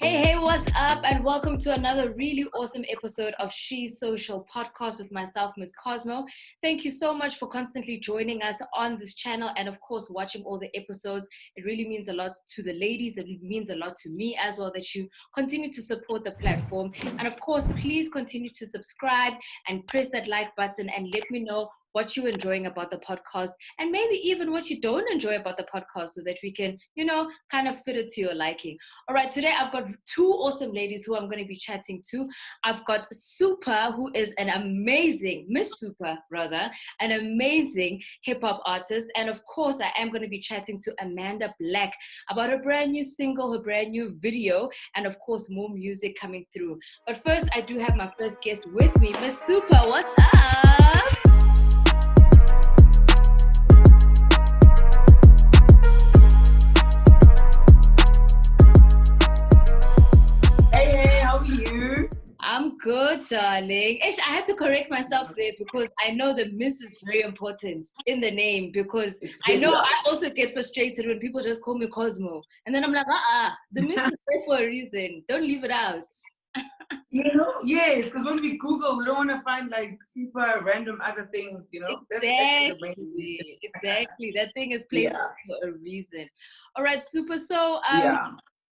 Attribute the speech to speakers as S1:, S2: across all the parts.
S1: Hey, what's up? And welcome to another really awesome episode of She's Social Podcast with myself, Miss Cosmo. Thank you so much for constantly joining us on this channel and, of course, watching all the episodes. It really means a lot to the ladies. It means a lot to me as well that you continue to support the platform. And, of course, please continue to subscribe and press that like button and let me know what you're enjoying about the podcast and maybe even what you don't enjoy about the podcast so that we can, kind of fit it to your liking. All right, today I've got two awesome ladies who I'm going to be chatting to. I've got Supa, who is an amazing, MsSupa rather, an amazing hip hop artist. And of course, I am going to be chatting to Amanda Black about her brand new single, her brand new video, and of course, more music coming through. But first, I do have my first guest with me, MsSupa. What's up? I'm good, darling. Ish, I had to correct myself there because I know the Miss is very important in the name because I know I also get frustrated when people just call me Cosmo. And then I'm like, the Miss is there for a reason. Don't leave it out.
S2: Yes, because when we Google, we don't want to find like super random other things,
S1: Exactly. That thing is placed for a reason. All right, super. So,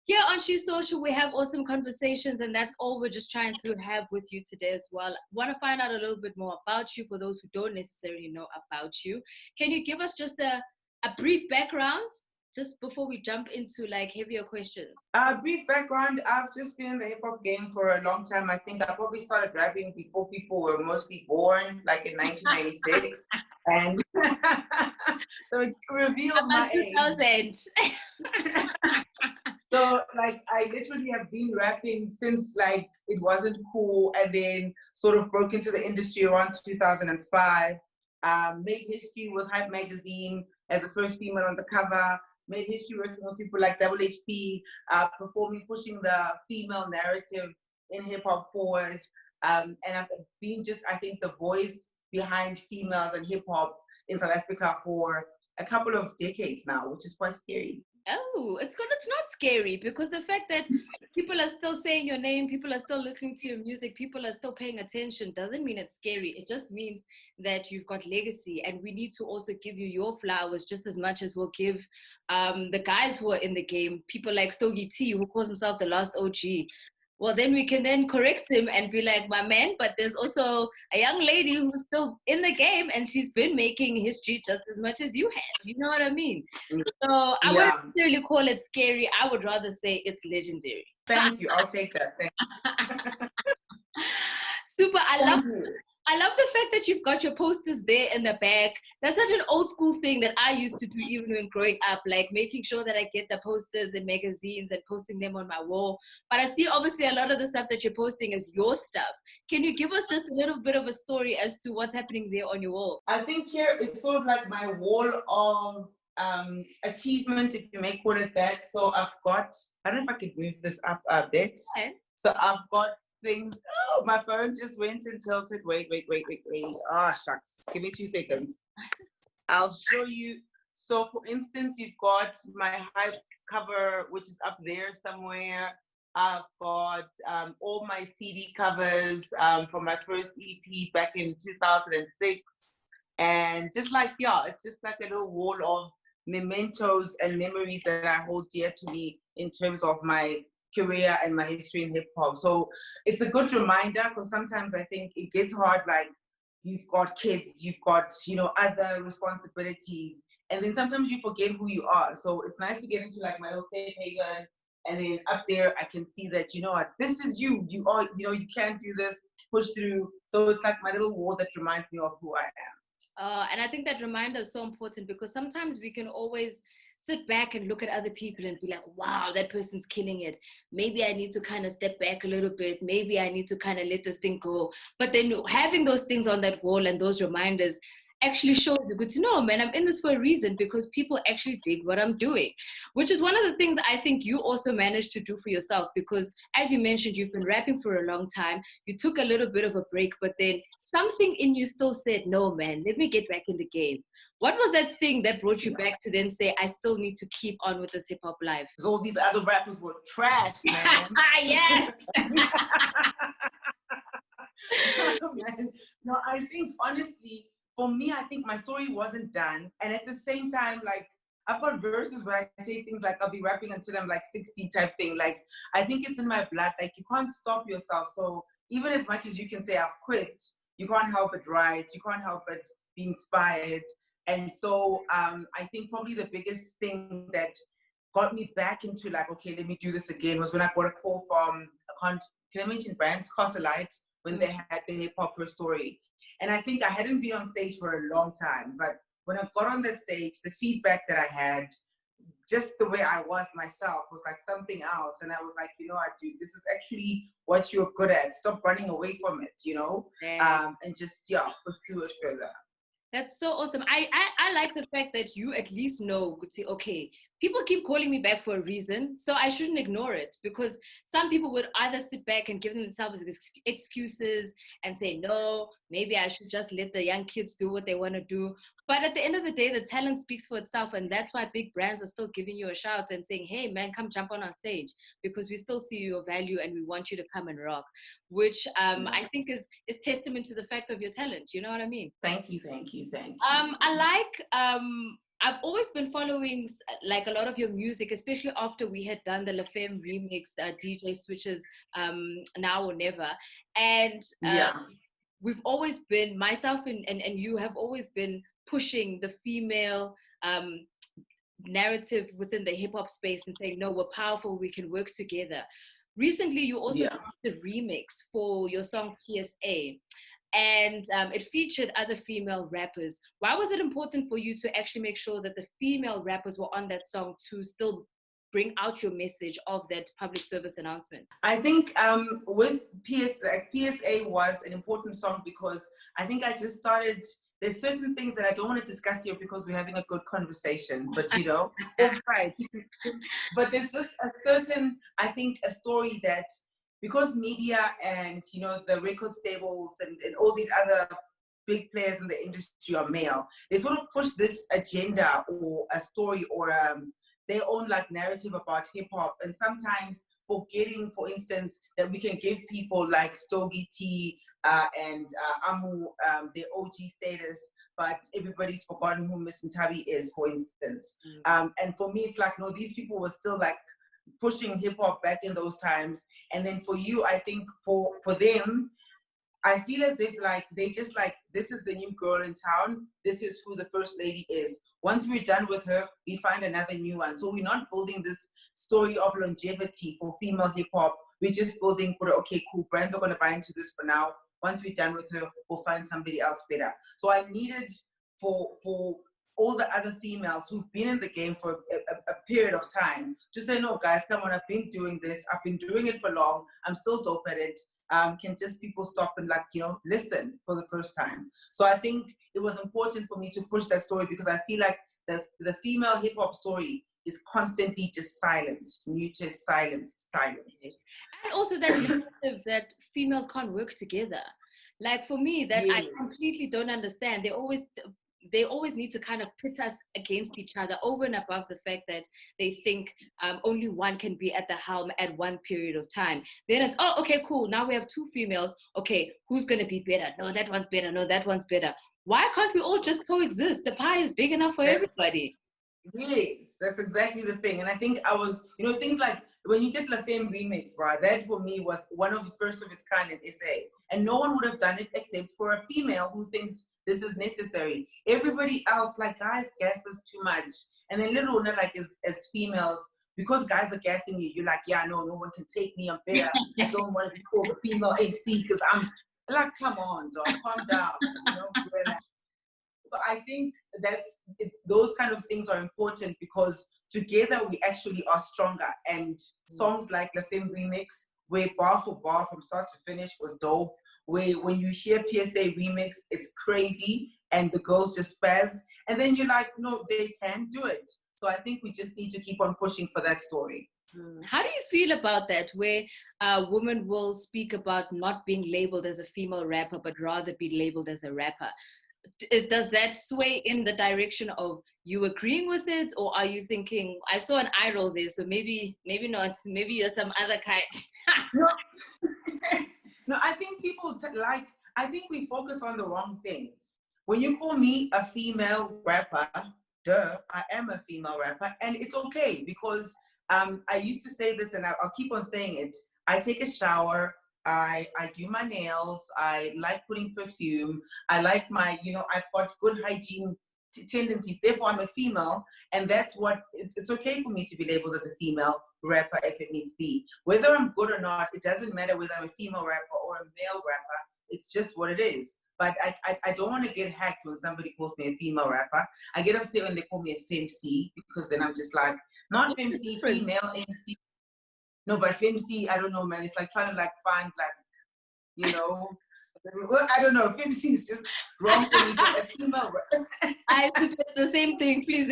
S1: here on She's Social, we have awesome conversations, and that's all we're just trying to have with you today as well. Want to find out a little bit more about you for those who don't necessarily know about you. Can you give us just a brief background just before we jump into like heavier questions?
S2: Brief background, I've just been in the hip hop game for a long time. I think I probably started rapping before people were mostly born, like in 1996. And so it reveals my age. So, like, I literally have been rapping since, like, it wasn't cool, and then sort of broke into the industry around 2005. Made history with Hype Magazine as the first female on the cover. Made history working with people like Double HP, performing, pushing the female narrative in hip-hop forward. And I've been just, I think, the voice behind females and hip-hop in South Africa for a couple of decades now, which is quite scary.
S1: Oh, it's good. It's not scary because the fact that people are still saying your name, people are still listening to your music, people are still paying attention doesn't mean it's scary. It just means that you've got legacy, and we need to also give you your flowers just as much as we'll give the guys who are in the game, people like Stogie T, who calls himself the last OG. Well, then we can then correct him and be like, my man, but there's also a young lady who's still in the game and she's been making history just as much as you have. You know what I mean? So I wouldn't necessarily call it scary. I would rather say it's legendary.
S2: Thank you. I'll take that. Thank you.
S1: Super. I love the fact that you've got your posters there in the back. That's such an old school thing that I used to do even when growing up, like making sure that I get the posters and magazines and posting them on my wall. But I see obviously a lot of the stuff that you're posting is your stuff. Can you give us just a little bit of a story as to what's happening there on your wall?
S2: I think here is sort of like my wall of achievement, if you may call it that. So I've got, I don't know if I could move this up a bit. Okay. So I've got things. Oh, my phone just went and tilted. Wait. Oh, shucks. Give me 2 seconds. I'll show you. So, for instance, you've got my Hype cover, which is up there somewhere. I've got all my CD covers from my first EP back in 2006. And just like, it's just like a little wall of mementos and memories that I hold dear to me in terms of my career and my history in hip hop. So it's a good reminder because sometimes I think it gets hard, like you've got kids, you've got, other responsibilities. And then sometimes you forget who you are. So it's nice to get into like my little safe haven. And then up there, I can see that, this is you. You are, you can do this, push through. So it's like my little wall that reminds me of who I am.
S1: And I think that reminder is so important because sometimes we can always sit back and look at other people and be like, wow, that person's killing it. Maybe I need to kind of step back a little bit. Maybe I need to kind of let this thing go. But then having those things on that wall and those reminders actually shows you good to know, man, I'm in this for a reason because people actually dig what I'm doing, which is one of the things I think you also managed to do for yourself because, as you mentioned, you've been rapping for a long time. You took a little bit of a break, but then something in you still said, no, man, let me get back in the game. What was that thing that brought you back to then say, I still need to keep on with this hip hop life?
S2: Because all these other rappers were trash, man.
S1: Yes.
S2: Man. No, I think honestly, for me, I think my story wasn't done. And at the same time, like, I've got verses where I say things like, I'll be rapping until I'm like 60 type thing. Like, I think it's in my blood. Like, you can't stop yourself. So even as much as you can say, I've quit, you can't help but write. You can't help but be inspired. And so I think probably the biggest thing that got me back into like, okay, let me do this again was when I got a call from, can I mention brands, Light, when they had the hip hop her story. And I think I hadn't been on stage for a long time, but when I got on that stage, the feedback that I had, just the way I was myself was like something else. And I was like, you know what, dude, this is actually what you're good at. Stop running away from it, you know, and just, pursue it further.
S1: That's so awesome. I like the fact that you at least know, okay, people keep calling me back for a reason, so I shouldn't ignore it, because some people would either sit back and give themselves excuses and say, no, maybe I should just let the young kids do what they want to do. But at the end of the day, the talent speaks for itself, and that's why big brands are still giving you a shout and saying, hey, man, come jump on our stage, because we still see your value and we want you to come and rock, which I think is testament to the fact of your talent. You know what I mean?
S2: Thank you.
S1: I like, I've always been following like a lot of your music, especially after we had done the La Femme remix, DJ Switches, Now or Never. And we've always been, myself and you have always been pushing the female narrative within the hip hop space and saying, no, we're powerful, we can work together. Recently, you also did the remix for your song PSA. And it featured other female rappers. Why was it important for you to actually make sure that the female rappers were on that song to still bring out your message of that public service announcement?
S2: I think with PSA was an important song because I think I just started, there's certain things that I don't want to discuss here because we're having a good conversation, but you know, offside. But there's just a certain, I think, a story that, because media and, you know, the record stables and all these other big players in the industry are male, they sort of push this agenda or a story or their own like narrative about hip hop, and sometimes forgetting, for instance, that we can give people like Stogie T and Amu their OG status, but everybody's forgotten who Miss Ntabi is, for instance. And for me, it's like, no, these people were still like pushing hip hop back in those times. And then for you, I think for them, I feel as if like they just like, this is the new girl in town. This is who the first lady is. Once we're done with her, we find another new one. So we're not building this story of longevity for female hip hop. We're just building for, okay, cool, brands are going to buy into this for now. Once we're done with her, we'll find somebody else better. So I needed for all the other females who've been in the game for a period of time to say, no, guys, come on, I've been doing this. I've been doing it for long. I'm still dope at it. Can just people stop and like, you know, listen for the first time. So I think it was important for me to push that story because I feel like the female hip hop story is constantly just silenced, muted, silenced.
S1: And also that narrative that females can't work together. Like for me, that I completely don't understand. They always need to kind of pit us against each other over and above the fact that they think only one can be at the helm at one period of time. Then it's, oh, okay, cool. Now we have two females. Okay, who's going to be better? No, that one's better. No, that one's better. Why can't we all just coexist? The pie is big enough for everybody.
S2: Yes, that's exactly the thing. And I think I was, you know, things like when you did La Femme remix, bro, that for me was one of the first of its kind in SA. And no one would have done it except for a female who thinks this is necessary. Everybody else, like, guys, gas is too much. And then little Una, like, as females, because guys are gassing you, you're like, yeah, no one can take me, I'm better. I don't want to be called a female MC because I'm like, come on, dog, calm down. You know, relax. But I think those kind of things are important because together we actually are stronger. And songs like La Femme Remix, where bar for bar from start to finish was dope, where when you hear PSA remix, it's crazy and the girls just spazzed. And then you're like, no, they can do it. So I think we just need to keep on pushing for that story.
S1: How do you feel about that, where women will speak about not being labeled as a female rapper, but rather be labeled as a rapper? Does that sway in the direction of you agreeing with it, or are you thinking, I saw an eye roll there, so maybe not, maybe you're some other kind?
S2: No, no, I think people I think we focus on the wrong things. When you call me a female rapper, duh, I am a female rapper, and it's okay because I used to say this, and I'll keep on saying it. I take a shower. I do my nails. I like putting perfume. I like my, I've got good hygiene tendencies. Therefore, I'm a female, and that's what it's okay for me to be labeled as a female rapper if it needs be. Whether I'm good or not, it doesn't matter whether I'm a female rapper or a male rapper. It's just what it is. But I don't want to get hacked when somebody calls me a female rapper. I get upset when they call me a femc, because then I'm just like, not femc, female MC. No, but femc, I don't know, man. It's like trying to find I don't know. Femc is just wrong for me. A female rapper.
S1: I think it's the same thing, please.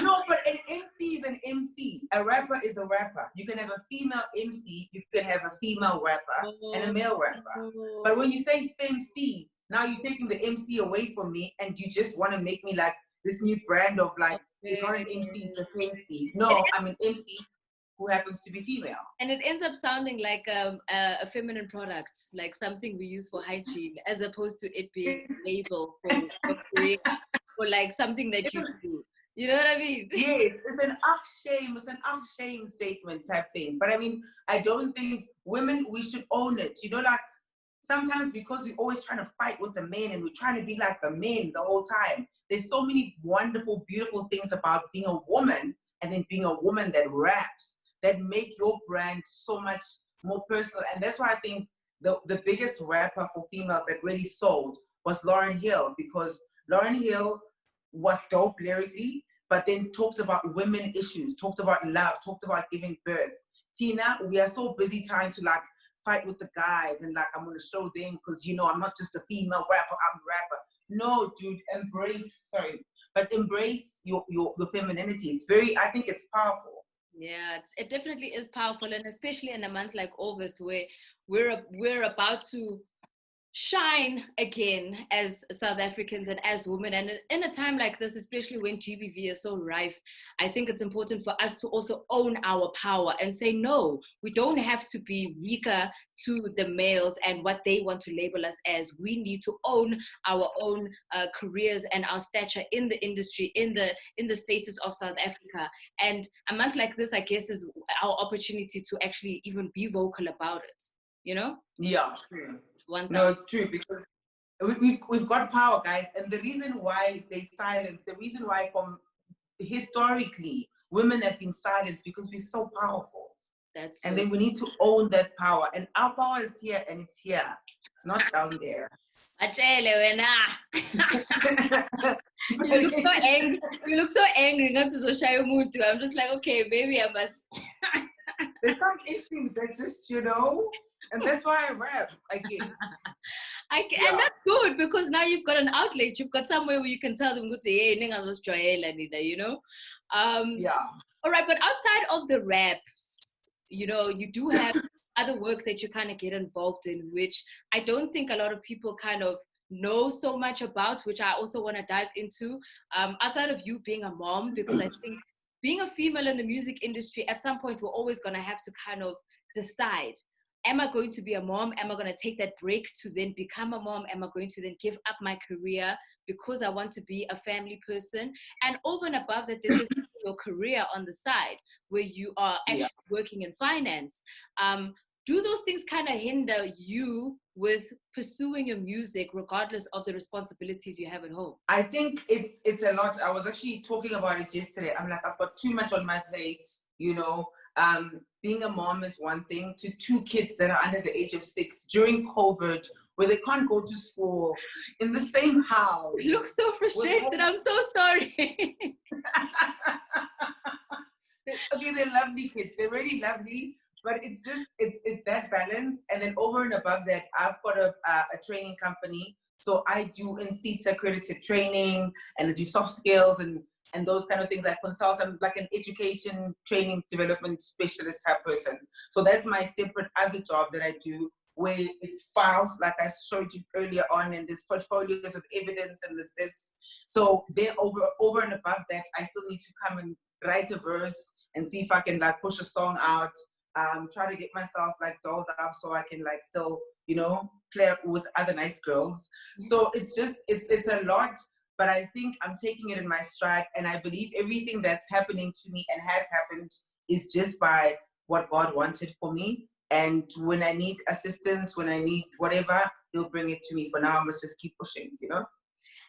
S2: No, but an MC is an MC. A rapper is a rapper. You can have a female MC, you can have a female rapper, and a male rapper. But when you say femc, now you're taking the MC away from me, and you just want to make me like this new brand of it's not an MC, it's a femc. No, I'm an MC who happens to be female. And
S1: it ends up sounding like a feminine product, like something we use for hygiene, as opposed to it being a label for career, or like something that you do. You know what I mean? Yes, it's an shame statement type thing. But I mean, I don't think women, we should own it. Sometimes because we're always trying to fight with the men and we're trying to be like the men the whole time. There's so many wonderful, beautiful things about being a woman, and then being a woman that raps, that make your brand so much more personal. And that's why I think the biggest rapper for females that really sold was Lauryn Hill, because Lauryn Hill was dope lyrically, but then talked about women issues, talked about love, talked about giving birth. Tina, we are so busy trying to fight with the guys and I'm going to show them because, I'm not just a female rapper, I'm a rapper. No, dude, embrace your femininity. I think it's powerful. Yeah, it definitely is powerful, and especially in a month like August, where we're about to shine again as South Africans and as women. And in a time like this, especially when GBV is so rife, I think it's important for us to also own our power and say, no, we don't have to be weaker to the males and what they want to label us as. We need to own our own careers and our stature in the industry, in the status of South Africa. And a month like this, I guess, is our opportunity to actually even be vocal about it, Yeah, true. No, it's true, because we've got power, guys, and the reason why they silence, the reason why historically women have been silenced, because we're so powerful. And then we need to own that power, and our power is here, and it's here. It's not down there. You look so angry. You look so angry. I'm just like, okay, maybe I must. There's some issues that just, and that's why I rap, I guess. And that's good, because now you've got an outlet. You've got somewhere where you can tell them, hey, Yeah. All right, but outside of the raps, you do have other work that you kind of get involved in, which I don't think a lot of people kind of know so much about, which I also want to dive into. Outside of you being a mom, because I think being a female in the music industry, at some point, we're always going to have to kind of decide, am I going to be a mom? Am I going to take that break to then become a mom? Am I going to then give up my career because I want to be a family person? And over and above that, there's your career on the side where you are actually working in finance. Do those things kind of hinder you with pursuing your music regardless of the responsibilities you have at home? I think it's a lot. I was actually talking about it yesterday. I'm like, I've got too much on my plate, being a mom is one thing, to 2 kids that are under the age of 6 during COVID, where they can't go to school in the same house. You look so frustrated. I'm so sorry. Okay, they're lovely kids. They're really lovely,
S2: but it's just it's that balance. And then over and above that, I've got a training company, so I do NCTA accredited training, and I do soft skills and those kind of things. I consult. I'm like an education training development specialist type person. So that's my separate other job that I do, where it's files like I showed you earlier on, and there's portfolios of evidence, and there's this. So then over and above that, I still need to come and write a verse and see if I can like push a song out. Try to get myself like dolled up so I can like still, play with other nice girls. So it's just it's a lot, but I think I'm taking it in my stride, and I believe everything that's happening to me and has happened is just by what God wanted for me. And when I need assistance, when I need whatever, He'll bring it to me. For now, I must just keep pushing,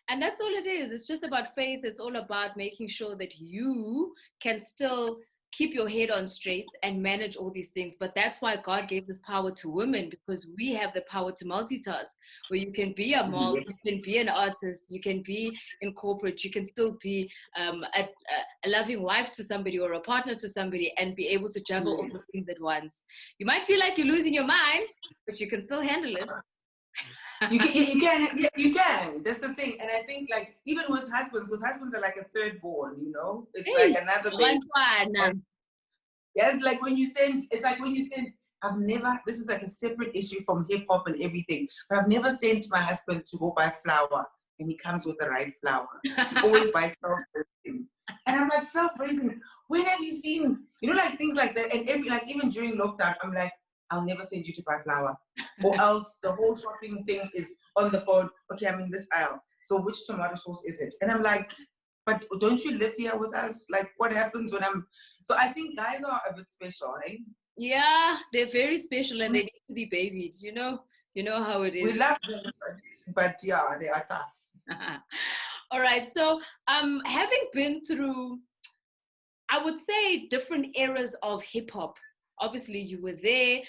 S1: And that's all it is. It's just about faith. It's all about making sure that you can still keep your head on straight and manage all these things. But that's why God gave this power to women, because we have the power to multitask, where you can be a mom, you can be an artist, you can be in corporate, you can still be a loving wife to somebody or a partner to somebody, and be able to juggle all those things at once. You might feel like you're losing your mind, but you can still handle it.
S2: You can. That's the thing. And I think like even with husbands, because husbands are like a third born, it's like another baby. Yeah, it's like when you send, this is like a separate issue from hip hop and everything, but I've never sent my husband to go buy flour and he comes with the right flour. He always buys self-raising. And I'm like, self-raising, when have you seen, like things like that? And even during lockdown, I'm like, I'll never send you to buy flour. Or else the whole shopping thing is on the phone. Okay, I'm in this aisle. So which tomato sauce is it? And I'm like, but don't you live here with us? Like, what happens when So I think guys are a bit special, eh?
S1: Yeah, they're very special, and they need to be babied. You know how it is.
S2: We love them, but yeah, they are tough.
S1: All right. So, having been through, I would say, different eras of hip hop. Obviously, you were there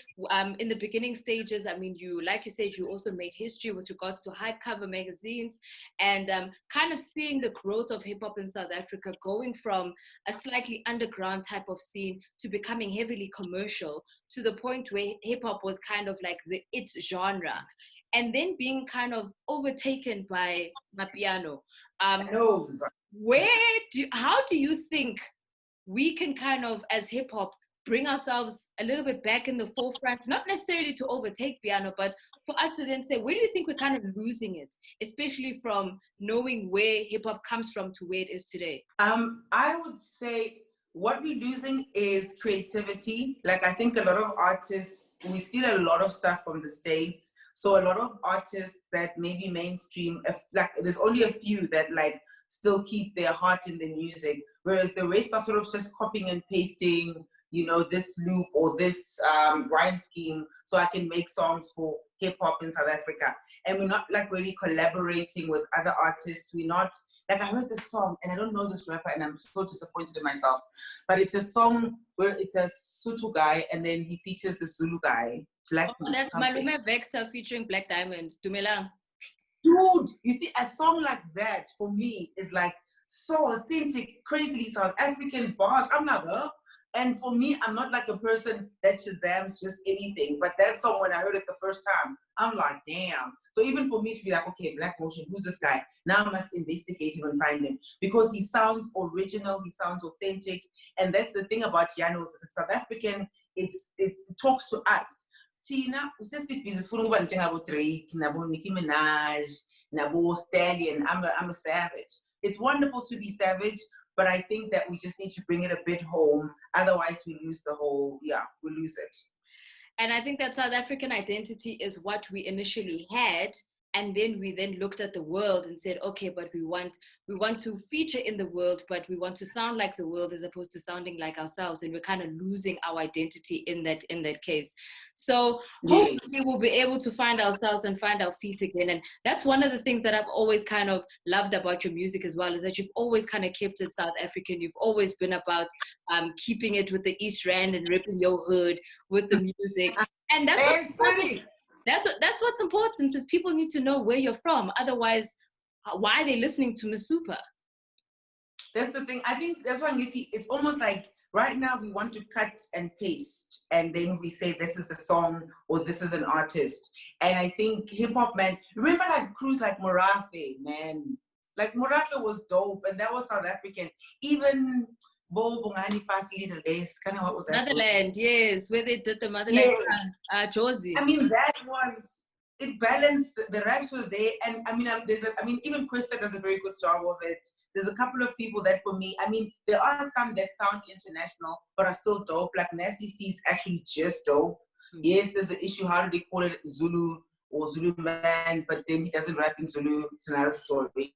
S1: in the beginning stages. I mean, like you said, you also made history with regards to high cover magazines, and kind of seeing the growth of hip hop in South Africa, going from a slightly underground type of scene to becoming heavily commercial, to the point where hip hop was kind of like the it genre, and then being kind of overtaken by Mapiano. How do you think we can kind of, as hip hop, bring ourselves a little bit back in the forefront, not necessarily to overtake piano, but for us to then say, where do you think we're kind of losing it, especially from knowing where hip hop comes from to where it is today?
S2: I would say what we're losing is creativity. Like, I think a lot of artists, we steal a lot of stuff from the States. So a lot of artists that maybe mainstream, like there's only a few that like still keep their heart in the music, whereas the rest are sort of just copying and pasting, this loop or this rhyme scheme, so I can make songs for hip hop in South Africa. And we're not like really collaborating with other artists. We're not, like, I heard this song and I don't know this rapper and I'm so disappointed in myself, but it's a song where it's a Sotho guy and then he features the Zulu guy.
S1: That's Malume Vector featuring Black Diamond. Dumela.
S2: Dude, you see, a song like that for me is like so authentic, crazily South African bars. I'm like, huh? And for me, I'm not like a person that Shazams just anything. But that song, when I heard it the first time, I'm like, damn. So even for me to be like, okay, Black Motion, who's this guy? Now I must investigate him and find him. Because he sounds original, he sounds authentic. And that's the thing about Yano, it's South African, it talks to us. Tina, sifuna ukuba njengabo Drake, nabo Nicki Minaj, nabo Stallion. I'm a savage. It's wonderful to be savage, but I think that we just need to bring it a bit home. Otherwise, we lose we lose it.
S1: And I think that South African identity is what we initially had. And then we looked at the world and said, okay, but we want to feature in the world, but we want to sound like the world as opposed to sounding like ourselves. And we're kind of losing our identity in that case. So hopefully we'll be able to find ourselves and find our feet again. And that's one of the things that I've always kind of loved about your music as well, is that you've always kind of kept it South African. You've always been about keeping it with the East Rand and ripping your hood with the music. And that's That's what's important, is people need to know where you're from. Otherwise, why are they listening to MsSupa?
S2: That's the thing. I think that's why you see, it's almost like right now we want to cut and paste, and then we say this is a song or this is an artist. And I think hip hop, man, remember like crews like Morafe, man. Like Morafe was dope, and that was South African. Even Bo Bongani Fast Little Days, kind of what was that?
S1: Motherland, yes, where they did the Motherland
S2: yes.
S1: Josie.
S2: I mean, that was, it balanced, the raps were there, and I mean, even Krista does a very good job of it. There's a couple of people that for me, I mean, there are some that sound international, but are still dope. Like Nasty C is actually just dope. Mm-hmm. Yes, there's the issue, how do they call it, Zulu or Zulu man, but then he doesn't rap in Zulu, it's another story.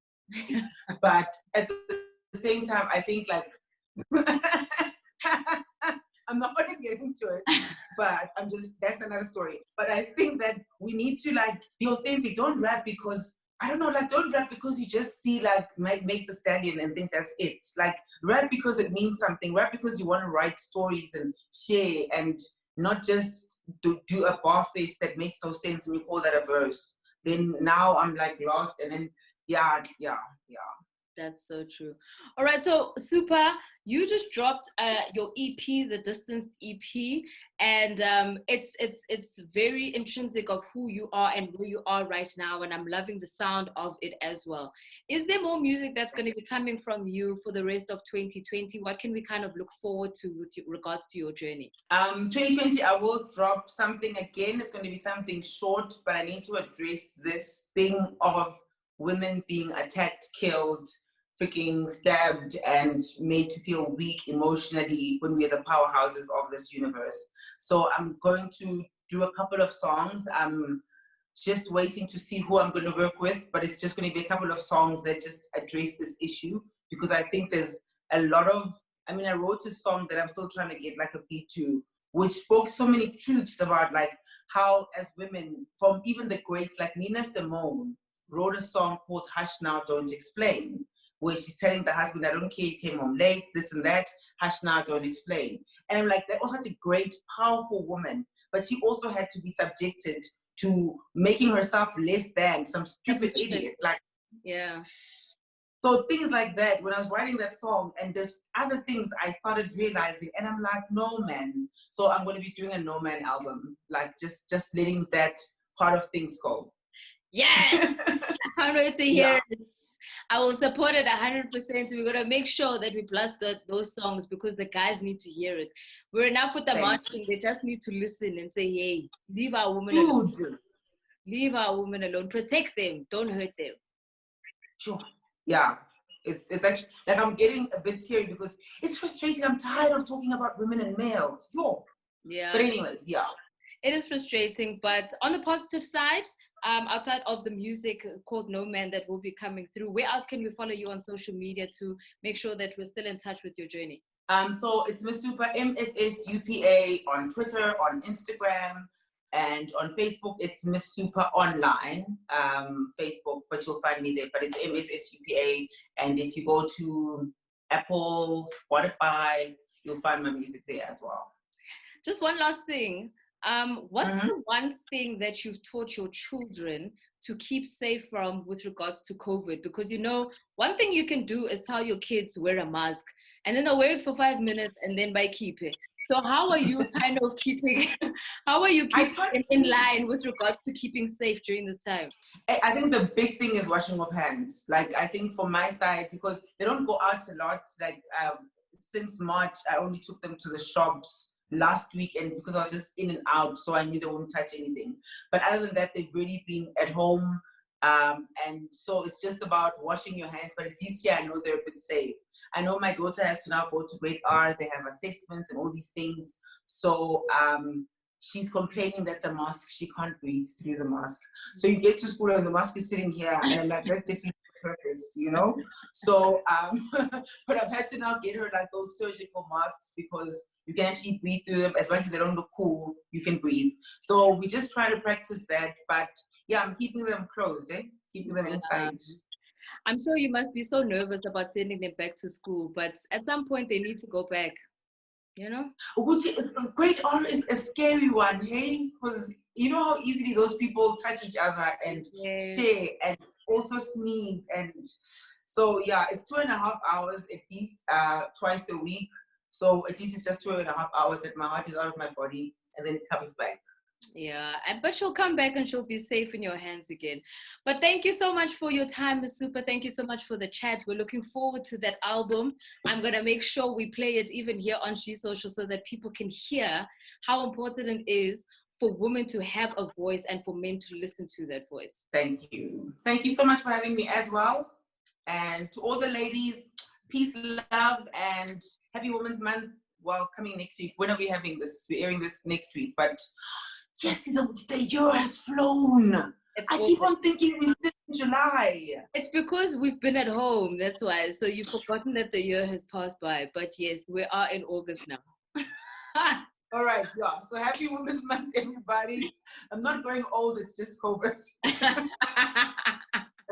S2: But at the same time, I think like, I'm not going to get into it, but that's another story. But I think that we need to like be authentic. Don't rap because, I don't know, like don't rap because you just see like make the stallion and think that's it. Like rap because it means something. Rap because you want to write stories and share, and not just do a bar face that makes no sense and you call that a verse. Then now I'm like lost, and then yeah.
S1: That's so true. All right, so Supa, you just dropped your EP, the Distanced EP, and it's very intrinsic of who you are and where you are right now, and I'm loving the sound of it as well. Is there more music that's going to be coming from you for the rest of 2020? What can we kind of look forward to with regards to your journey?
S2: 2020, I will drop something again. It's going to be something short, but I need to address this thing of women being attacked, killed, freaking stabbed, and made to feel weak emotionally when we're the powerhouses of this universe. So I'm going to do a couple of songs. I'm just waiting to see who I'm going to work with, but it's just going to be a couple of songs that just address this issue, because I think there's a lot of, I mean, I wrote a song that I'm still trying to get like a beat to, which spoke so many truths about like how as women, from even the greats like Nina Simone, wrote a song called Hush Now, Don't Explain, where she's telling the husband, I don't care, you came home late, this and that, hush now, don't explain. And I'm like, that was such a great, powerful woman, but she also had to be subjected to making herself less than some stupid idiot. Like,
S1: yeah.
S2: So things like that, when I was writing that song, and there's other things I started realizing, and I'm like, no man. So I'm going to be doing a no man album, like just letting that part of things go.
S1: Yes, I can't wait to hear it. I will support it 100%. We're going to make sure that we blast those songs because the guys need to hear it. We're enough with the marching. They just need to listen and say, hey, leave our women alone. Leave our women alone. Protect them. Don't hurt them.
S2: Sure. Yeah. It's actually, like I'm getting a bit teary because it's frustrating. I'm tired of talking about women and males.
S1: Yeah.
S2: But anyways, yeah.
S1: It is frustrating, but on the positive side, outside of the music called No Man that will be coming through, where else can we follow you on social media to make sure that we're still in touch with your journey?
S2: So it's MsSupa, MsSupa on Twitter, on Instagram, and on Facebook, it's MsSupa Online, Facebook, but you'll find me there. But it's MsSupa, and if you go to Apple, Spotify, you'll find my music there as well.
S1: Just one last thing. What's the one thing that you've taught your children to keep safe from with regards to COVID? Because, you know, one thing you can do is tell your kids wear a mask and then they'll wear it for 5 minutes and then keep it. So how are you kind of keeping in line with regards to keeping safe during this time?
S2: I think the big thing is washing of hands. Like, I think from my side, because they don't go out a lot, like since March, I only took them to the shops last weekend because I was just in and out, so I knew they wouldn't touch anything. But other than that, they've really been at home, and so it's just about washing your hands. But at least, yeah, I know they're a bit safe. I know my daughter has to now go to grade R. They have assessments and all these things. So she's complaining that the mask, she can't breathe through the mask. So you get to school and the mask is sitting here, and I'm like, that defeats the purpose, you know? So, but I've had to now get her like those surgical masks because you can actually breathe through them. As much as they don't look cool, you can breathe. So we just try to practice that. But yeah, I'm keeping them closed, keeping them inside.
S1: I'm sure you must be so nervous about sending them back to school, but at some point they need to go back, you know?
S2: Grade R is a scary one, hey? Because you know how easily those people touch each other and share and also sneeze. And so, yeah, it's 2.5 hours at least, twice a week. So at least it's just 2.5 hours that my heart is out of my body and then it comes back.
S1: Yeah, but she'll come back and she'll be safe in your hands again. But thank you so much for your time, MsSupa. Thank you so much for the chat. We're looking forward to that album. I'm gonna make sure we play it even here on She Social so that people can hear how important it is for women to have a voice and for men to listen to that voice.
S2: Thank you. Thank you so much for having me as well. And to all the ladies, peace, love, and happy Women's Month. Well, coming next week. When are we having this? We're airing this next week. But yes, the year has flown. I keep on thinking we're still in July.
S1: It's because we've been at home. That's why. So you've forgotten that the year has passed by. But yes, we are in August now.
S2: All right, yeah. So happy Women's Month, everybody. I'm not growing old. It's just COVID.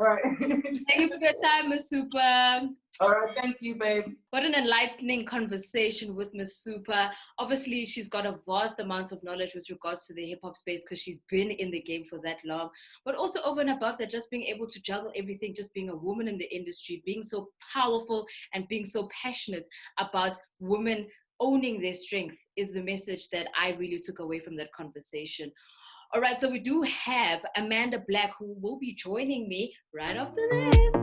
S2: All right.
S1: Thank you for your time, MsSupa.
S2: All right, thank you, babe.
S1: What an enlightening conversation with MsSupa. Obviously, she's got a vast amount of knowledge with regards to the hip-hop space because she's been in the game for that long. But also over and above that, just being able to juggle everything, just being a woman in the industry, being so powerful and being so passionate about women owning their strength is the message that I really took away from that conversation. All right, so we do have Amanda Black who will be joining me right after this.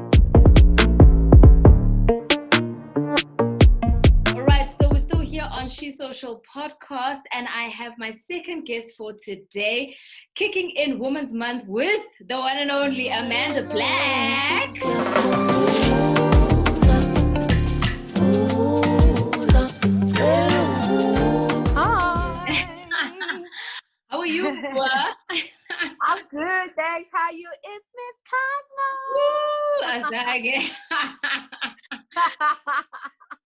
S1: All right, so we're still here on She Social Podcast, and I have my second guest for today, kicking in Women's Month with the one and only Amanda Black. How are you?
S3: I'm good, thanks. How you? It's Miss
S1: Cosmo.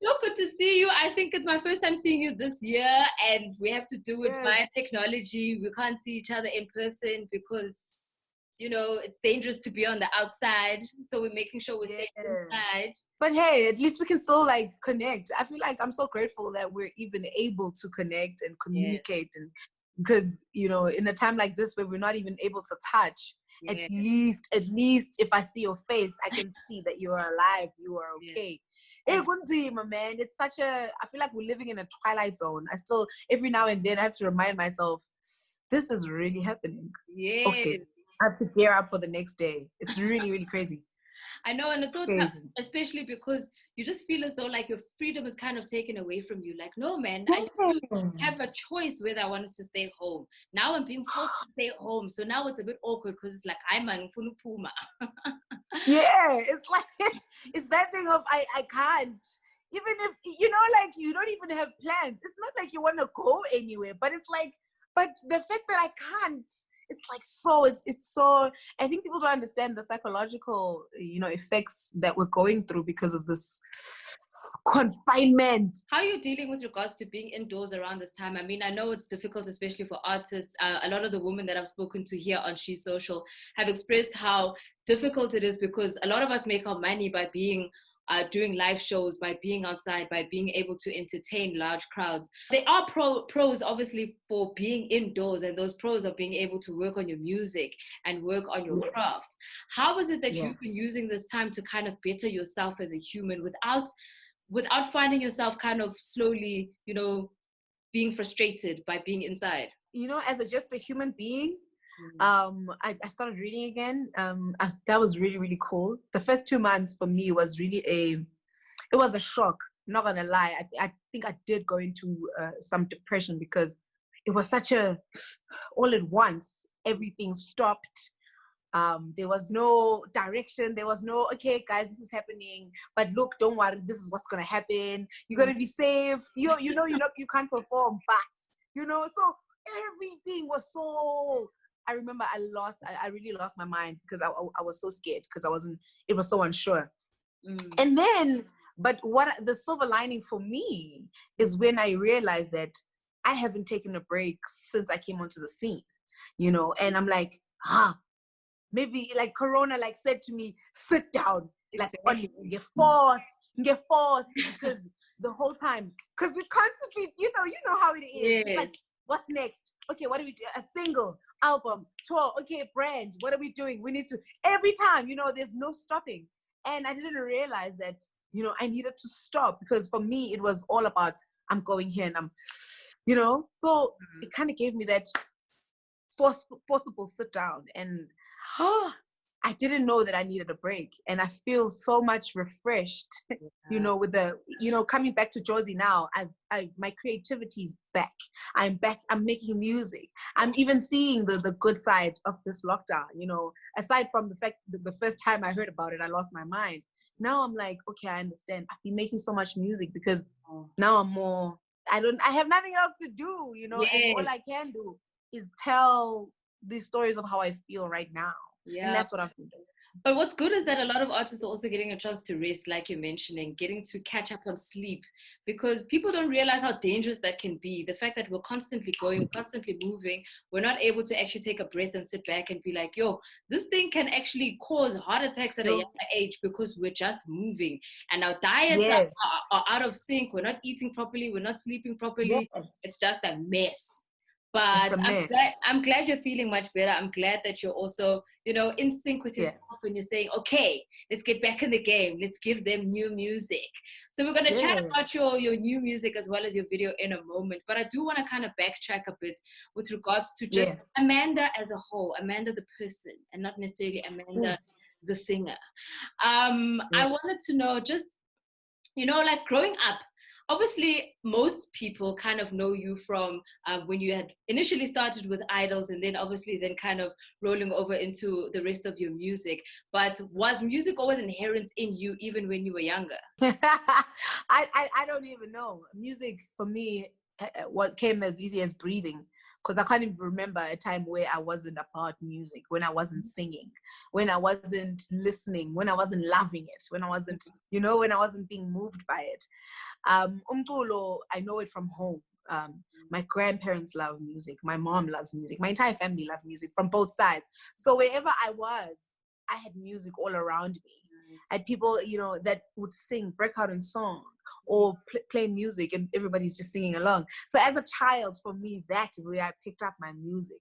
S1: So good to see you. I think it's my first time seeing you this year, and we have to do it via technology. We can't see each other in person because, you know, it's dangerous to be on the outside. So we're making sure we stay inside.
S3: But hey, at least we can still like connect. I feel like I'm so grateful that we're even able to connect and communicate and because, you know, in a time like this where we're not even able to touch, at least if I see your face, I can see that you are alive, you are okay. Hey, Gunzima, man, it's such a, I feel like we're living in a twilight zone. I still, every now and then I have to remind myself, this is really happening.
S1: Yes.
S3: Okay, I have to gear up for the next day. It's really, really crazy.
S1: I know, and it's so tough, especially because you just feel as though like your freedom is kind of taken away from you. Like, no, man, I used to have a choice whether I wanted to stay home. Now I'm being forced to stay home. So now it's a bit awkward because it's like, I'm a puma.
S3: Yeah, it's like, it's that thing of, I can't. Even if, you know, like you don't even have plans. It's not like you want to go anywhere, but it's like, but the fact that I can't, it's like so, it's so, I think people don't understand the psychological, you know, effects that we're going through because of this confinement.
S1: How are you dealing with regards to being indoors around this time? I mean, I know it's difficult, especially for artists. A lot of the women that I've spoken to here on She Social have expressed how difficult it is because a lot of us make our money by being doing live shows, by being outside, by being able to entertain large crowds. There are pros, obviously, for being indoors, and those pros are being able to work on your music and work on your craft. How is it that you've been using this time to kind of better yourself as a human without finding yourself kind of slowly, you know, being frustrated by being inside?
S3: You know, as just a human being, I started reading again. That was really, really cool. The first 2 months for me was really it was a shock. I'm not gonna lie. I think I did go into some depression because it was such a, all at once, everything stopped. There was no direction. There was no, okay, guys, this is happening. But look, don't worry. This is what's gonna happen. You're gonna be safe. You can't perform, but you know. So everything was so. I remember I really lost my mind because I was so scared because it was so unsure. And then, but what the silver lining for me is when I realized that I haven't taken a break since I came onto the scene, you know, and I'm like, maybe like Corona like said to me, sit down, like get forced because the whole time, because we constantly, you know how it is. It's like, what's next? Okay, what do we do? A single, album, tour, okay, brand, what are we doing? We need to, every time, you know, there's no stopping. And I didn't realize that, you know, I needed to stop because for me, it was all about, I'm going here and I'm, you know, so it kind of gave me that forcible sit down, and I didn't know that I needed a break, and I feel so much refreshed, you know, with the, you know, coming back to Josie now. My creativity is back. I'm back. I'm making music. I'm even seeing the good side of this lockdown, you know, aside from the fact that the first time I heard about it, I lost my mind. Now I'm like, okay, I understand. I've been making so much music because now I'm more, I have nothing else to do, you know, and all I can do is tell these stories of how I feel right now.
S1: Yeah.
S3: And that's what I'm doing.
S1: But what's good is that a lot of artists are also getting a chance to rest, like you're mentioning, getting to catch up on sleep, because people don't realize how dangerous that can be. The fact that we're constantly going, constantly moving, we're not able to actually take a breath and sit back and be like, yo, this thing can actually cause heart attacks at a younger age because we're just moving. And our diets are out of sync. We're not eating properly. We're not sleeping properly. It's just a mess. But I'm glad you're feeling much better. I'm glad that you're also, you know, in sync with yourself and you're saying, okay, let's get back in the game. Let's give them new music. So we're going to chat about your new music as well as your video in a moment. But I do want to kind of backtrack a bit with regards to just Amanda as a whole, Amanda the person, and not necessarily Amanda the singer. I wanted to know just, you know, like growing up, obviously, most people kind of know you from when you had initially started with Idols and then obviously then kind of rolling over into the rest of your music. But was music always inherent in you even when you were younger?
S3: I don't even know. Music for me, what came as easy as breathing. Because I can't even remember a time where I wasn't about music, when I wasn't singing, when I wasn't listening, when I wasn't loving it, when I wasn't, you know, when I wasn't being moved by it. Umculo, I know it from home. My grandparents love music. My mom loves music. My entire family loves music from both sides. So wherever I was, I had music all around me. I had people, you know, that would sing, break out in song or play music, and everybody's just singing along. So as a child, for me, that is where I picked up my music.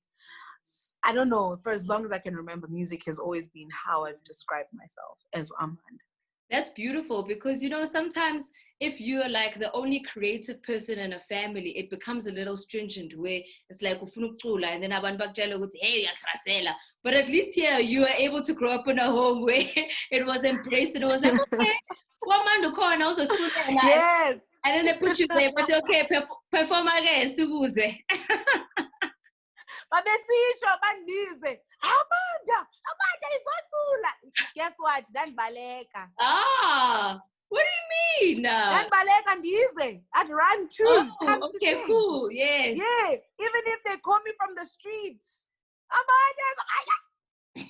S3: I don't know, for as long as I can remember, music has always been how I've described myself as Amanda.
S1: That's beautiful, because, you know, sometimes if you're like the only creative person in a family, it becomes a little stringent where it's like, and then hey, but at least here you were able to grow up in a home where it was embraced and it was like, okay, one man to call and also school there.
S3: Yes.
S1: And then they put you there, but okay, perform again, Subuze.
S3: Amanda is so. Guess what? Dan baleka.
S1: Ah, what do you mean?
S3: Dan baleka ndize. I'd run too.
S1: Oh, okay, cool. Yes.
S3: Yeah. Even if they call me from the streets, Amanda.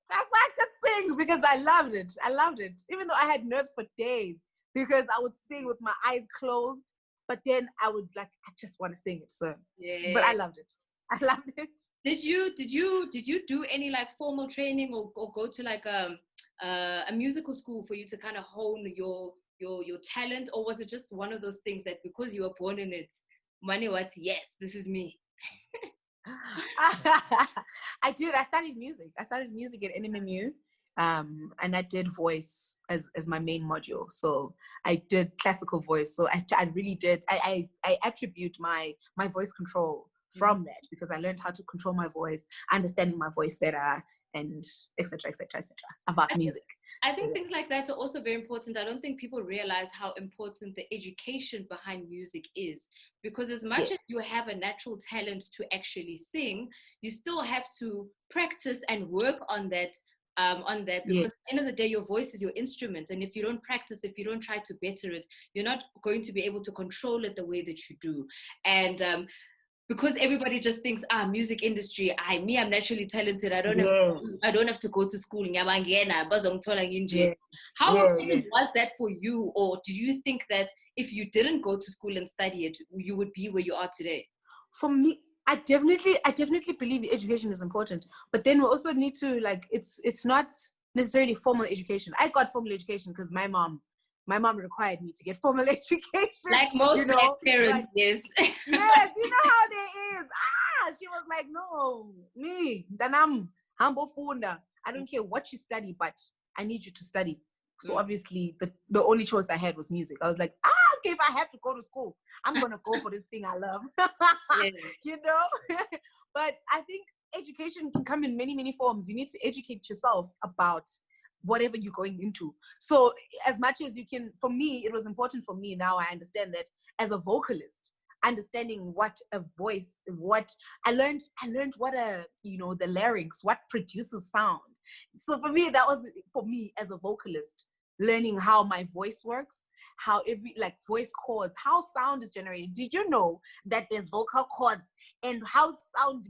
S3: That's why I could sing, because I loved it. I loved it. Even though I had nerves for days, because I would sing with my eyes closed, but then I would I just want to sing it. So, but I loved it. I loved it.
S1: Did you do any like formal training or go to like a musical school for you to kind of hone your talent, or was it just one of those things that because you were born in it, money what? Yes, this is me.
S3: I did. I studied music. I studied music at NMMU, and I did voice as my main module. So I did classical voice. So I really did. I attribute my voice control from that, because I learned how to control my voice, understanding my voice better, and etc. about music.
S1: I think things like that are also very important. I don't think people realize how important the education behind music is, because as much as you have a natural talent to actually sing, you still have to practice and work on that. Because at the end of the day, your voice is your instrument, and if you don't practice, if you don't try to better it, you're not going to be able to control it the way that you do. And because everybody just thinks, music industry, I'm naturally talented. I don't have to go to school. How important was that for you? Or do you think that if you didn't go to school and study it, you would be where you are today?
S3: For me, I definitely believe education is important. But then we also need to it's not necessarily formal education. I got formal education because my mom required me to get formal education.
S1: Like most black parents, yes.
S3: Yes, you know how there is. She was like, no, me, danam, humble funda. I don't care what you study, but I need you to study. So obviously the only choice I had was music. I was like, don't care if I have to go to school. I'm gonna go for this thing I love.
S1: Yes.
S3: You know. But I think education can come in many, many forms. You need to educate yourself about whatever you're going into. So as much as you can, for me, it was important for me. Now I understand that as a vocalist, understanding what a voice, what I learned what the larynx, what produces sound. So for me, that was for me as a vocalist, learning how my voice works, how every voice cords, how sound is generated. Did you know that there's vocal cords, and how sound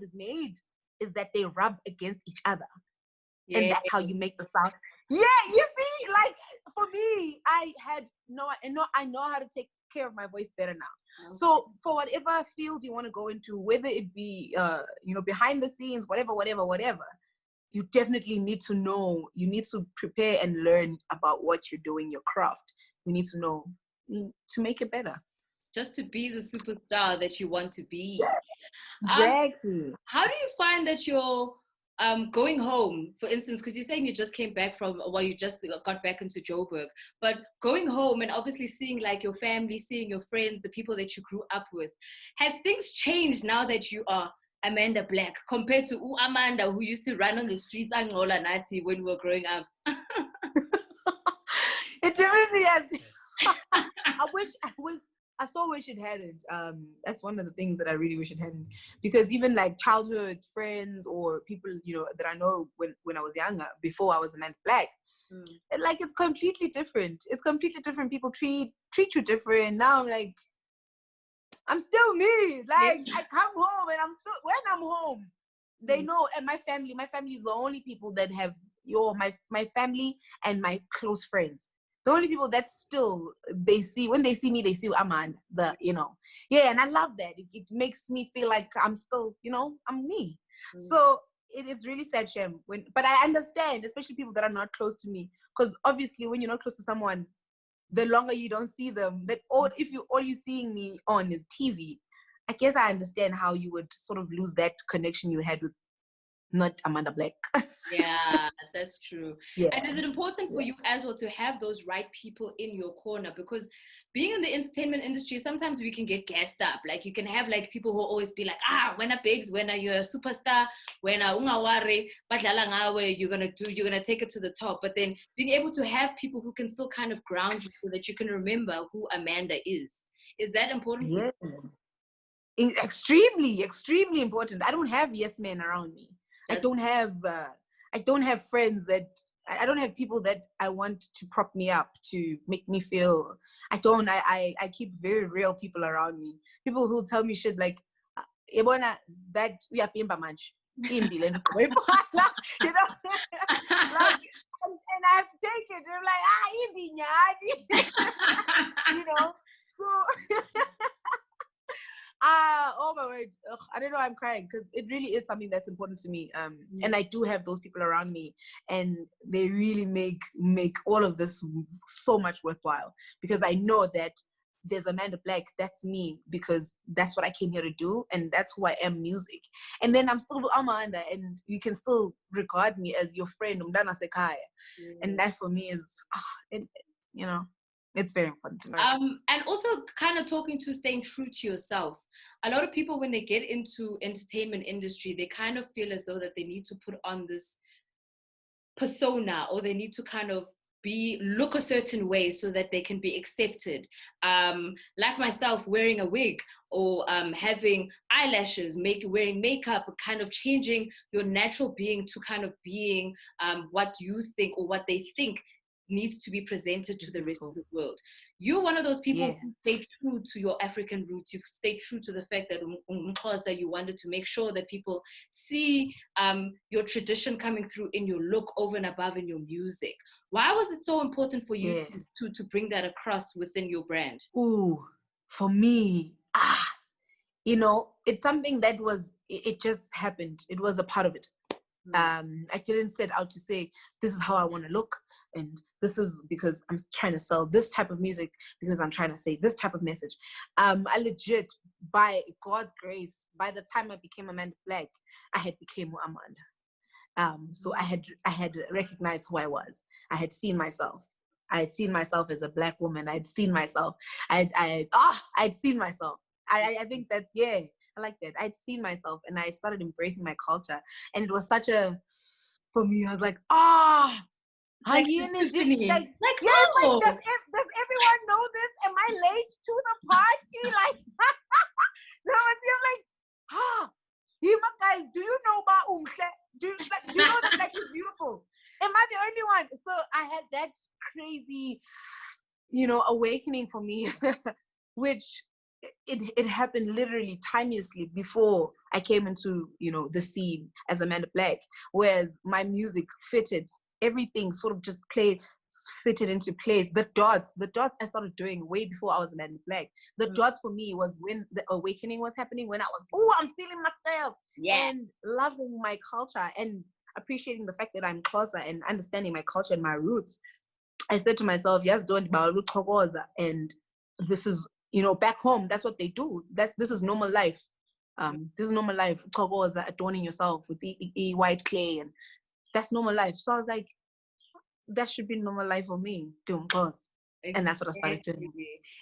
S3: is made is that they rub against each other.
S1: Yeah.
S3: And that's how you make the sound. Yeah, you see, for me, I know how to take care of my voice better now. Okay. So for whatever field you want to go into, whether it be behind the scenes, whatever, you definitely need to know. You need to prepare and learn about what you're doing, your craft. You need to know to make it better.
S1: Just to be the superstar that you want to be.
S3: Exactly.
S1: How do you find that you're going home, for instance, because you're saying you just came back you just got back into Joburg, but going home and obviously seeing your family, seeing your friends, the people that you grew up with, has things changed now that you are Amanda Black compared to Amanda who used to run on the streets and roll Nazi when we were growing up?
S3: It definitely has. I so wish it hadn't. That's one of the things that I really wish it hadn't, because even childhood friends or people that I know when I was younger, before I was Amanda Black, it's completely different. It's completely different. People treat you different. Now I'm still me. I come home and when I'm home, they know. And my family is the only people that have my family and my close friends. The only people that still when they see me, they see Amanda, and I love that. It makes me feel like I'm still, I'm me. So it is really sad, Shem. But I understand, especially people that are not close to me, because obviously when you're not close to someone, the longer you don't see them, if all you're seeing me on is TV, I guess I understand how you would sort of lose that connection you had with not Amanda Black.
S1: Yeah, that's true.
S3: Yeah.
S1: And is it important for you as well to have those right people in your corner? Because being in the entertainment industry, sometimes we can get gassed up. You can have people who always be when a babes, when you're a superstar, when ungawari, you're gonna take it to the top. But then being able to have people who can still kind of ground you so that you can remember who Amanda is that important for you?
S3: Extremely, extremely important. I don't have yes men around me. I don't have friends I don't have people that I want to prop me up, to make me feel. I keep very real people around me. People who tell me shit Ebona, that we are pimpa manch. And I have to take it. I'm so oh my word. Ugh, I don't know, I'm crying because it really is something that's important to me. And I do have those people around me, and they really make all of this so much worthwhile, because I know that there's Amanda Black, that's me, because that's what I came here to do, and that's who I am, music. And then I'm still Amanda, and you can still regard me as your friend, Umdana Sekaya. And that for me is, it's very important to know.
S1: And also kind of staying true to yourself. A lot of people, when they get into entertainment industry, they kind of feel as though that they need to put on this persona, or they need to kind of look a certain way so that they can be accepted. Like myself, wearing a wig, or having eyelashes, wearing makeup, kind of changing your natural being to kind of being what you think or what they think needs to be presented to the rest of the world. You're one of those people who stay true to your African roots. You stay true to the fact that you wanted to make sure that people see your tradition coming through in your look over and above in your music. Why was it so important for you to bring that across within your brand?
S3: Ooh, for me, it's something that it just happened. It was a part of it. I didn't set out to say, this is how I want to look, and this is because I'm trying to sell this type of music, because I'm trying to say this type of message. I legit, by God's grace, by the time I became Amanda Black, I had become Amanda. So I had recognized who I was. I had seen myself. I'd seen myself as a Black woman. I'd seen myself. I'd seen myself. I think that's, yeah, I like that. I'd seen myself and I started embracing my culture. And it was such a, for me, I was like,
S1: like,
S3: like, yeah,
S1: oh,
S3: like, does everyone know this? Am I late to the party? Like, no, I'm like, guys, do you know about Umhle? Do you know that Black is beautiful? Am I the only one? So I had that crazy, awakening for me, which it happened literally timelessly before I came into, the scene as Amanda Black, whereas my music fitted, everything sort of just fitted into place. The dots I started doing way before I was Amanda Black. The dots for me was when the awakening was happening, when I was, I'm feeling myself, and loving my culture and appreciating the fact that I'm closer and understanding my culture and my roots. I said to myself, yes, don't and this is, back home, that's what they do. This is normal life. This is normal life. Adorning yourself with the white clay, and that's normal life. So I was like, that should be normal life for me, doing clothes. Exactly. And that's what I started doing.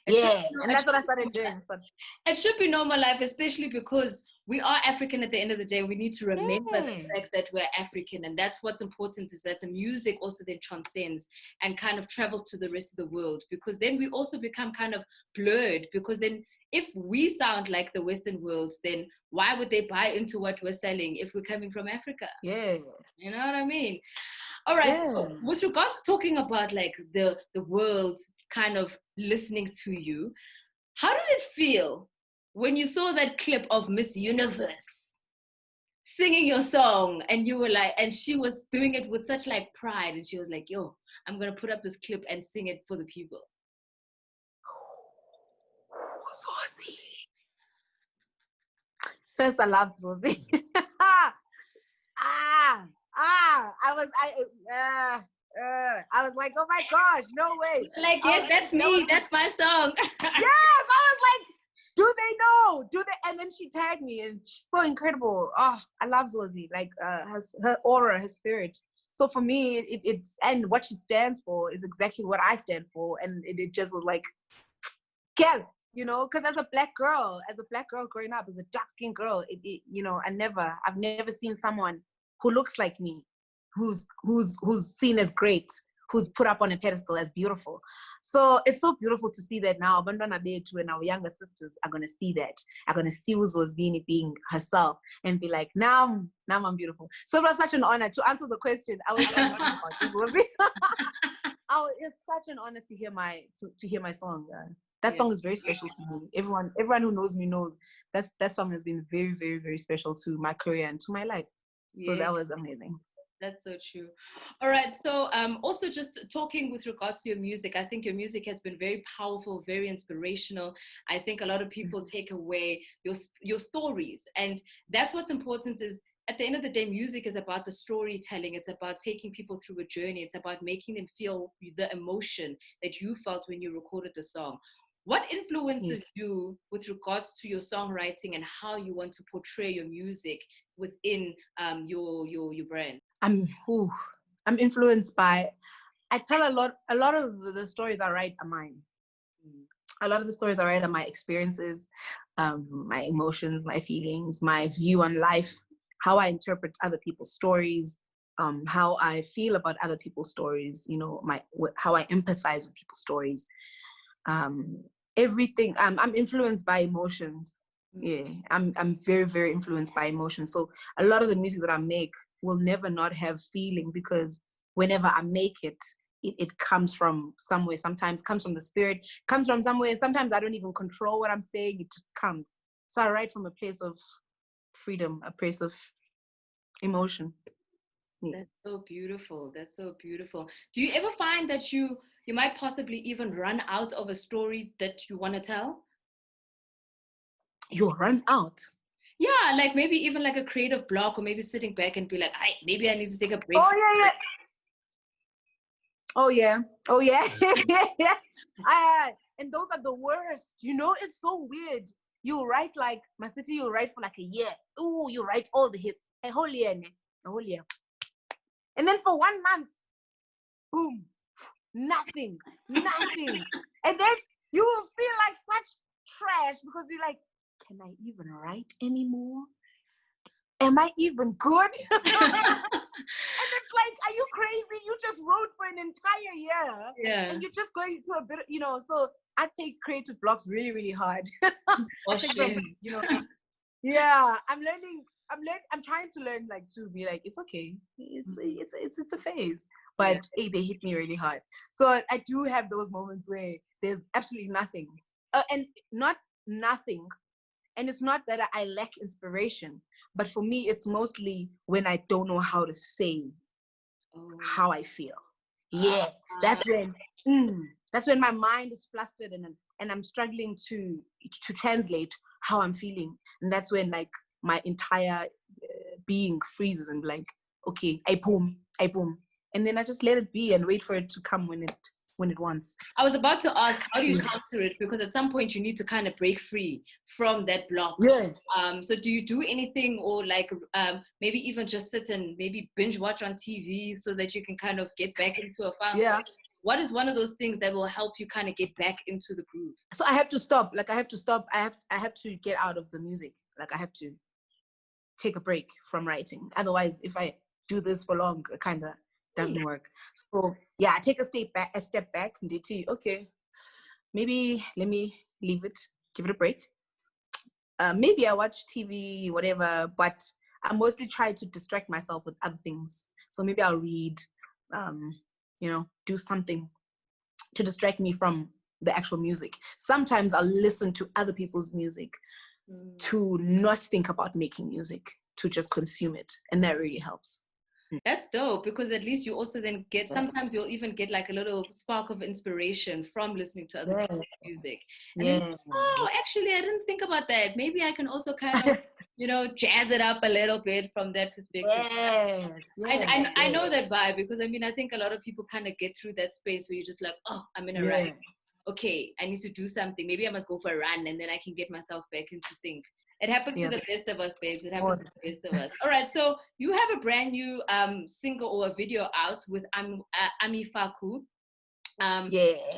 S3: That's what I started doing.
S1: It should be normal life, especially because we are African at the end of the day. We need to remember the fact that we're African. And that's what's important, is that the music also then transcends and kind of travels to the rest of the world, because then we also become kind of blurred, because then if we sound like the Western world, then why would they buy into what we're selling if we're coming from Africa?
S3: Yeah.
S1: You know what I mean? All right. Yeah. So with regards to talking about like the world kind of listening to you, how did it feel when you saw that clip of Miss Universe singing your song, and you were like, and she was doing it with such like pride, and she was like, yo, I'm going to put up this clip and sing it for the people.
S3: First, I love Zosie. I was like, oh my gosh, no way.
S1: Like, yes, that's me. That's my song.
S3: Yes, I was like, do they know? Do they? And then she tagged me, and she's so incredible. Oh, I love Zosie. Like, her aura, her spirit. So for me, it's, and what she stands for is exactly what I stand for. And it just was like, girl, because as a black girl growing up, as a dark-skinned girl, I've never seen someone who looks like me, who's seen as great, who's put up on a pedestal as beautiful. So it's so beautiful to see that now Abantwana bethu and our younger sisters are going to see that, are going to see uZozibini being herself and be like, now I'm beautiful. So it was such an honor to answer the question. I was it's such an honor to hear my song. That song is very special to me. Everyone who knows me knows that song has been very, very, very special to my career and to my life. So that was amazing.
S1: That's so true. All right. So also just talking with regards to your music, I think your music has been very powerful, very inspirational. I think a lot of people take away your stories. And that's what's important, is at the end of the day, music is about the storytelling. It's about taking people through a journey. It's about making them feel the emotion that you felt when you recorded the song. What influences you with regards to your songwriting and how you want to portray your music within your brand?
S3: I'm influenced by, I tell a lot of the stories I write are mine. A lot of the stories I write are my experiences, my emotions, my feelings, my view on life, how I interpret other people's stories, how I feel about other people's stories, how I empathize with people's stories. Everything. I'm influenced by emotions. Yeah, I'm very, very influenced by emotions. So a lot of the music that I make will never not have feeling, because whenever I make it comes from somewhere. Sometimes comes from the spirit, comes from somewhere. Sometimes I don't even control what I'm saying. It just comes. So I write from a place of freedom, a place of emotion.
S1: Yeah. That's so beautiful. That's so beautiful. Do you ever find that you might possibly even run out of a story that you want to tell?
S3: You run out?
S1: Yeah, like maybe even like a creative block, or maybe sitting back and be like, maybe I need to take a break.
S3: Oh yeah. And those are the worst. It's so weird. You write like my city. You write for like a year. Ooh, you write all the hits. A whole year. And then for 1 month, boom, nothing. And then you will feel like such trash because you're like, can I even write anymore? Am I even good? And it's like, are you crazy? You just wrote for an entire year.
S1: Yeah.
S3: And you're just going through a bit, so I take creative blocks really, really hard. Yeah, I'm trying to learn, like, to be like, it's okay. It's a phase. But hey, they hit me really hard. So I do have those moments where there's absolutely nothing. And not nothing. And it's not that I lack inspiration, but for me, it's mostly when I don't know how to say how I feel. Yeah, that's when my mind is flustered and I'm struggling to translate how I'm feeling. And that's when, like, my entire being freezes and like, okay, I boom. And then I just let it be and wait for it to come when it wants.
S1: I was about to ask, how do you counter it? Because at some point you need to kind of break free from that block.
S3: Yes.
S1: So do you do anything, or like maybe even just sit and maybe binge watch on TV so that you can kind of get back into a funk?
S3: Yeah.
S1: What is one of those things that will help you kind of get back into the groove?
S3: So I have to stop. I have to get out of the music. Like, I have to take a break from writing. Otherwise, if I do this for long, it kind of doesn't work. So yeah, I take a step back and okay, maybe let me leave it, give it a break. Maybe I watch TV, whatever, but I mostly try to distract myself with other things. So maybe I'll read, do something to distract me from the actual music. Sometimes I'll listen to other people's music to not think about making music, to just consume it. And that really helps.
S1: That's dope, because at least you also then get, sometimes you'll even get like a little spark of inspiration from listening to other people's music. And then, actually, I didn't think about that. Maybe I can also kind of, jazz it up a little bit from that perspective. I know that vibe, because I think a lot of people kind of get through that space where you're just like, oh, I'm in a rut. Okay, I need to do something. Maybe I must go for a run, and then I can get myself back into sync. It happens to the best of us, babes. It happens to the best of us. All right, so you have a brand new single or a video out with Ami Faku.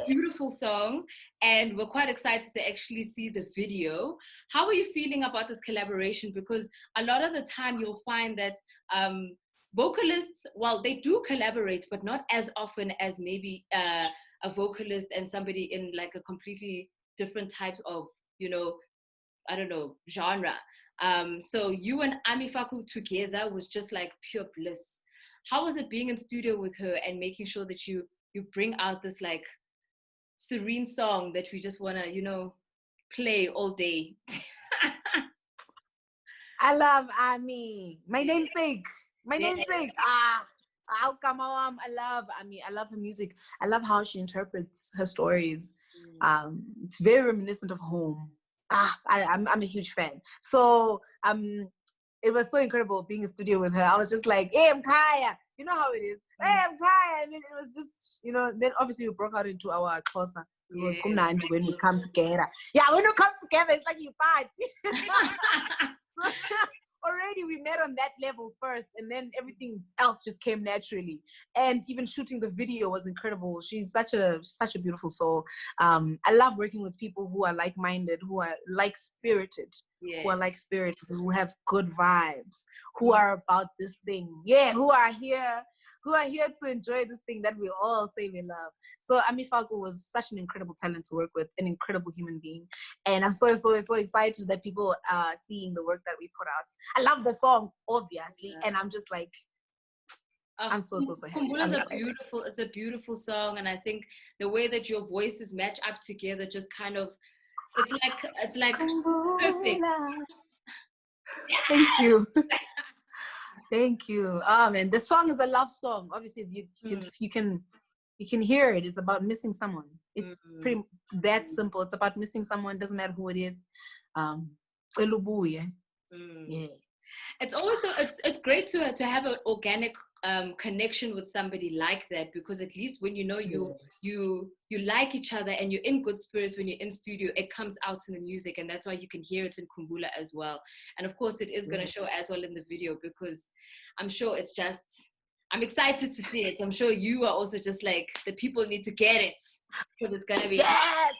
S1: Beautiful song, and we're quite excited to actually see the video. How are you feeling about this collaboration? Because a lot of the time you'll find that vocalists, well, they do collaborate, but not as often as maybe a vocalist and somebody in like a completely different type of, I don't know, genre. So you and Ami Faku together was just like pure bliss. How was it being in studio with her and making sure that you bring out this like serene song that we just want to, play all day?
S3: I love Ami. My namesake. Come on. I love Ami. I love her music. I love how she interprets her stories. It's very reminiscent of home. I'm a huge fan. So it was so incredible being in studio with her. I was just like, hey, I'm Kaya. You know how it is. Hey, I'm Kaya. And then it was just, then obviously we broke out into our Xhosa. It was kumnandi when we come together. Yeah, when we come together, it's like you party. Already we met on that level first, and then everything else just came naturally. And even shooting the video was incredible. She's such a beautiful soul. I love working with people who are like-minded, who are like-spirited, who have good vibes, who are about this thing. Who are here to enjoy this thing that we all say we love. So Ami Faku was such an incredible talent to work with, an incredible human being. And I'm so excited that people are seeing the work that we put out. I love the song, obviously. And I'm just like, I'm so happy.
S1: It's a beautiful song. And I think the way that your voices match up together just kind of, it's like perfect.
S3: Thank you. Thank you. Man, the song is a love song. Obviously, you can hear it. It's about missing someone. It's pretty that simple. It's about missing someone. Doesn't matter who it is.
S1: Yeah. It's always it's great to have an organic connection with somebody like that, because at least when you like each other and you're in good spirits when you're in studio, it comes out in the music, and that's why you can hear it in Khumbula as well. And of course it is going to show as well in the video, because I'm sure it's just I'm excited to see it. I'm sure you are also just like, the people need to get it because it's gonna be.
S3: Yes.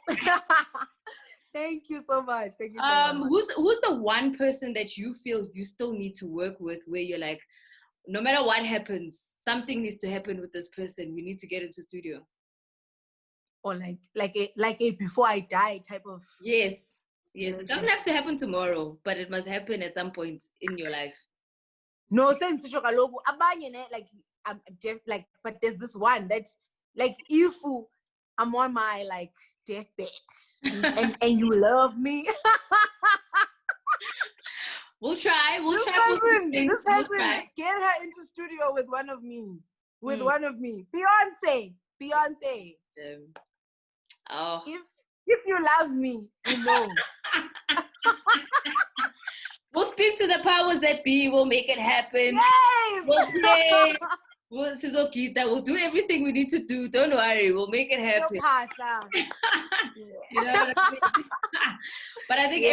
S3: Thank you so much. Thank you so much.
S1: Who's the one person that you feel you still need to work with, where you're like, no matter what happens, something needs to happen with this person. We need to get into studio.
S3: Or like a before I die type of.
S1: Yes. It doesn't have to happen tomorrow, but it must happen at some point in your life.
S3: No sense like, but there's this one that, like, if I'm on my like deathbed and you love me.
S1: We'll try.
S3: This person, get her into studio with one of me. Beyonce.
S1: Oh.
S3: If you love me, you know.
S1: We'll speak to the powers that be. We'll make it happen.
S3: Yes!
S1: We'll play. We'll do everything we need to do. Don't worry. We'll make it happen. You know what I mean? But I think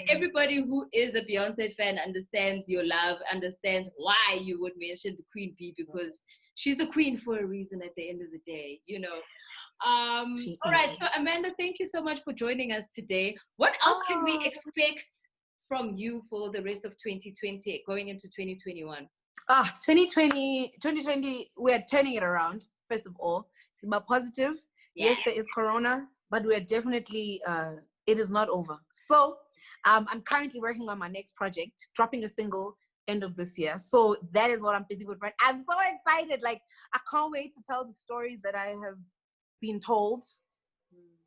S1: everybody who is a Beyonce fan understands your love, understands why you would mention the Queen Bee, because she's the queen for a reason at the end of the day, you know. All right. So Amanda, thank you so much for joining us today. What else can we expect from you for the rest of 2020 going into 2021?
S3: 2020, we're turning it around. First of all, it's more positive. Yes, there is corona, but we're definitely it is not over. So I'm currently working on my next project, dropping a single end of this year. So that is what I'm busy with. Right, I'm so excited. Like, I can't wait to tell the stories that I have been told.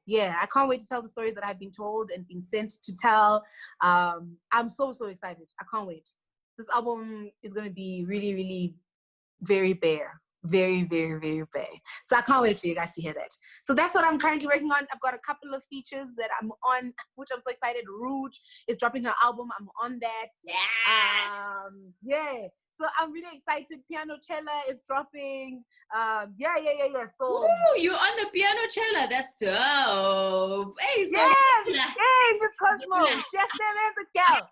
S3: Yeah, I can't wait to tell the stories that I've been told and been sent to tell. I'm so excited. I can't wait. This album is going to be really, really very bare. Very, very, very bare. So I can't wait for you guys to hear that. So that's what I'm currently working on. I've got a couple of features that I'm on, which I'm so excited. Rouge is dropping her album. I'm on that. Yeah. So I'm really excited. Piano Cella is dropping. Yeah. So
S1: you're on the Piano Cella. That's dope. Hey, so
S3: yes, hey, Miss Cosmo. Yes, there is a girl.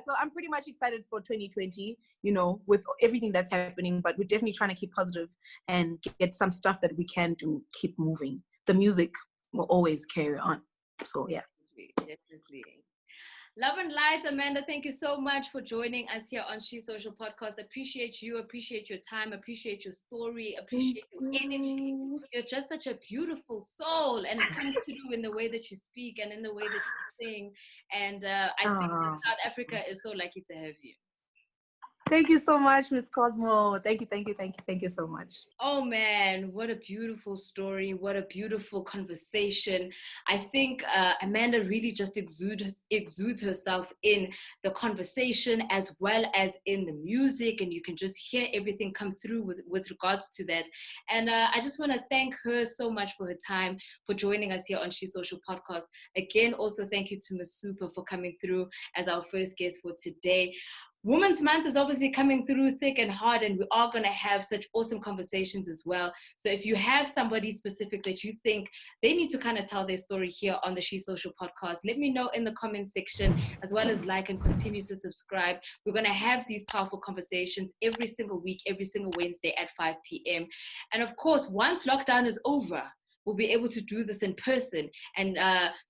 S3: So I'm pretty much excited for 2020, you know, with everything that's happening, but we're definitely trying to keep positive and get some stuff that we can do, keep moving. The music will always carry on. So yeah.
S1: Definitely. Love and light, Amanda. Thank you so much for joining us here on She Social Podcast. Appreciate you, appreciate your time, appreciate your story, appreciate your energy. You're just such a beautiful soul, and it comes through in the way that you speak and in the way that you sing. And I think that South Africa is so lucky to have you.
S3: Thank you so much, Miss Cosmo. Thank you so much.
S1: Oh man, what a beautiful story. What a beautiful conversation. I think Amanda really just exudes herself in the conversation as well as in the music, and you can just hear everything come through with regards to that. And I just want to thank her so much for her time, for joining us here on She Social Podcast. Again, also thank you to MsSupa for coming through as our first guest for today. Women's Month is obviously coming through thick and hard, and we are going to have such awesome conversations as well. So if you have somebody specific that you think they need to kind of tell their story here on the She Social Podcast, let me know in the comment section, as well as like and continue to subscribe. We're going to have these powerful conversations every single week, every single Wednesday at 5 p.m. And of course, once lockdown is over, we'll be able to do this in person and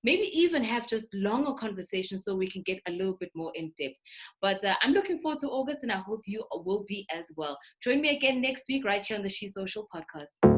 S1: maybe even have just longer conversations so we can get a little bit more in depth. But I'm looking forward to August, and I hope you will be as well. Join me again next week right here on the She Social Podcast.